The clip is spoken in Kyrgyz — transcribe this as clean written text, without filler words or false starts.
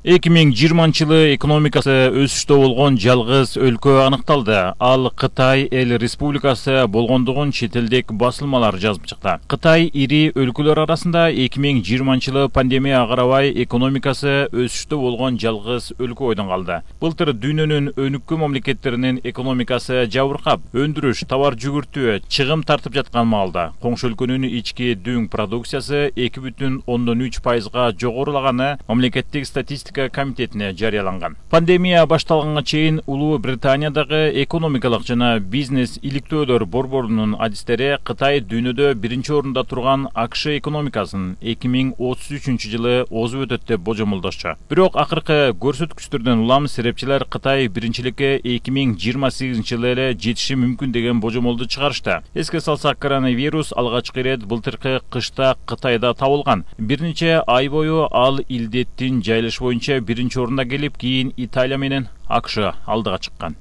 2020 жылы экономикасы өсүштө болгон жалгыз өлкө аныкталды. Ал Кытай эл республикасы болгондугун чет элдик басылмалар жазып чыкты. Кытай ири өлкөлөр арасында 2020 жылы пандемия карабай экономикасы өсүштө болгон жалгыз өлкө бойдон калды. Былтыр дүйнөнүн өнүккөн мамлекеттеринин экономикасы жабыркап, өндүрүш, товар жүгүртүү, чыгым тартып жаткан маалда коңшу өлкөнүн ички дүң продукциясы 2,3%га жогорулаганы мамлекеттик статистика комитетине жарыяланган. Пандемия башталганга чейин Улуу Британиядагы экономикалык жана бизнес иликтөөлөр борборунун адистери Кытай дүйнөдө биринчи орунда турган АКШ экономикасын 2033 жылы озуп өтөт деп божомолдошчу. Бирок акыркы көрсөткүчтөрдөн улам серепчилер Кытай биринчиликке 2028 жылы эле жетиши мүмкүн деген божомолду чыгарышты. Эске салсак, коронавирус алгачкы ирет былтыркы кышта Кытайда табылган. Бир нече ай бою ал илдеттин жайылышы боюнча биринчи орунда келип, кийин Италия менен АКШ алдыга чыккан.